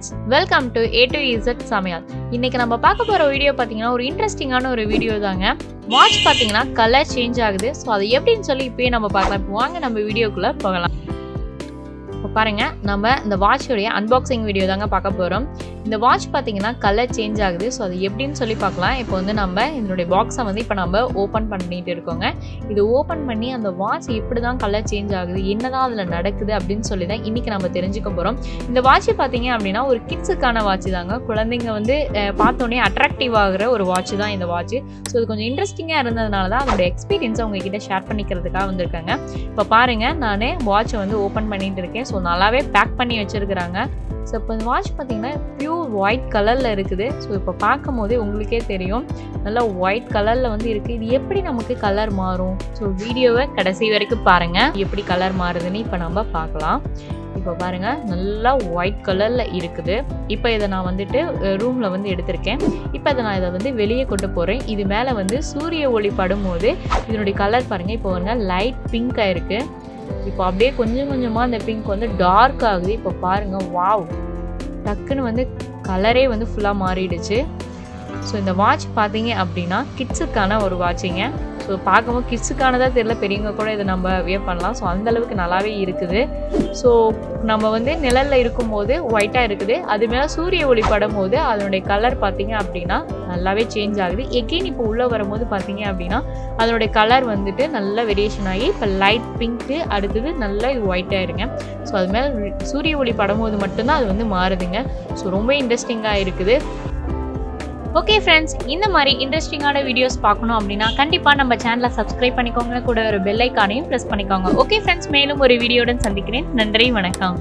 Friends, welcome to A to Z சமையல். இன்னைக்கு நம்ம பார்க்க போற வீடியோ பார்த்தீங்கன்னா ஒரு இன்ட்ரெஸ்டிங்கான ஒரு வீடியோ தாங்க. வாட்ச் பார்த்தீங்கன்னா கலர் சேஞ்ச் ஆகுது. ஸோ அது எப்படின்னு சொல்லி இப்பயே நம்ம பார்க்கலாம். இப்போ வாங்க நம்ம வீடியோக்குள்ள போகலாம். இப்போ பாருங்க, நம்ம இந்த வாட்சோடைய அன்பாக்சிங் வீடியோ தாங்க பார்க்க போகிறோம். இந்த வாட்ச் பார்த்தீங்கன்னா கலர் சேஞ்ச் ஆகுது. ஸோ அது எப்படின்னு சொல்லி பார்க்கலாம். இப்போ வந்து நம்ம இதனுடைய பாக்ஸை வந்து இப்போ நம்ம ஓப்பன் பண்ணிட்டு இருக்கோங்க. இது ஓப்பன் பண்ணி அந்த வாட்ச் எப்படி தான் கலர் சேஞ்ச் ஆகுது, என்னதான் அதில் நடக்குது அப்படின்னு சொல்லி தான் இன்றைக்கி நம்ம தெரிஞ்சுக்க போகிறோம். இந்த வாட்ச் பார்த்தீங்க அப்படின்னா ஒரு கிட்ஸுக்கான வாட்ச் தாங்க. குழந்தைங்க வந்து பார்த்தோன்னே அட்ராக்டிவ் ஆகிற ஒரு வாட்ச் தான் இந்த வாட்ச். ஸோ இது கொஞ்சம் இன்ட்ரெஸ்டிங்காக இருந்ததுனால தான் அதோட எக்ஸ்பீரியன்ஸை உங்ககிட்ட ஷேர் பண்ணிக்கிறதுக்காக வந்திருக்காங்க. இப்போ பாருங்கள், நான் வாட்சை வந்து ஓப்பன் பண்ணிட்டு இருக்கேன். ஸோ நல்லாவே பேக் பண்ணி வச்சுருக்குறாங்க. ஸோ இப்போ இந்த வாட்ச் பார்த்தீங்கன்னா பியூர் ஒயிட் கலரில் இருக்குது. ஸோ இப்போ பார்க்கும் போதே உங்களுக்கே தெரியும், நல்லா ஒயிட் கலரில் வந்து இருக்குது. இது எப்படி நமக்கு கலர் மாறும்? ஸோ வீடியோவை கடைசி வரைக்கும் பாருங்கள், எப்படி கலர் மாறுதுன்னு இப்போ நம்ம பார்க்கலாம். இப்போ பாருங்கள், நல்லா ஒயிட் கலரில் இருக்குது. இப்போ இதை நான் வந்துட்டு ரூமில் வந்து எடுத்திருக்கேன். இப்போ இதை வந்து வெளியே கொண்டு போகிறேன். இது மேலே வந்து சூரிய ஒளி படும் போது இதனுடைய கலர் பாருங்கள். இப்போ வந்து லைட் பிங்காக இருக்குது. இப்போ அப்படியே கொஞ்சம் கொஞ்சமாக அந்த பிங்க் வந்து டார்க் ஆகுது. இப்போ பாருங்கள், வாவ், டக்குன்னு வந்து கலரே வந்து ஃபுல்லாக மாறிடுச்சு. ஸோ இந்த வாட்ச் பார்த்தீங்க அப்படின்னா கிட்ஸுக்கான ஒரு வாட்சிங்க. ஸோ பார்க்கும்போது கிட்ஸுக்கானதாக தெரியல, பெரியவங்க கூட இதை நம்ம வியர் பண்ணலாம். ஸோ அந்தளவுக்கு நல்லாவே இருக்குது. ஸோ நம்ம வந்து நிழலில் இருக்கும்போது ஒயிட்டாக இருக்குது, அது மேலே சூரிய ஒளி படும் போது அதனுடைய கலர் பார்த்தீங்க அப்படின்னா நல்லாவே சேஞ்ச் ஆகுது. எகெயின் இப்போ உள்ளே வரும்போது பார்த்தீங்க அப்படின்னா அதனுடைய கலர் வந்துட்டு நல்லா வேரியேஷன் ஆகி இப்போ லைட் பிங்க்கு, அடுத்தது நல்லா ஒயிட்டாக இருங்க. ஸோ அது மேலே சூரிய ஒளி படும்போது மட்டும்தான் அது வந்து மாறுதுங்க. ஸோ ரொம்ப இன்ட்ரெஸ்டிங்காக இருக்குது. ஓகே ஃப்ரெண்ட்ஸ், இந்த மாதிரி இன்ட்ரெஸ்டிங்கான வீடியோஸ் பார்க்கணும் அப்படின்னா கண்டிப்பாக நம்ம சேனலை சப்ஸ்கிரைப் பண்ணிக்கோங்க, கூட ஒரு பெல் ஐக்கானையும் ப்ரெஸ் பண்ணிக்கோங்க. ஓகே ஃப்ரெண்ட்ஸ், மேலும் ஒரு வீடியோடன் சந்திக்கிறேன். நன்றி, வணக்கம்.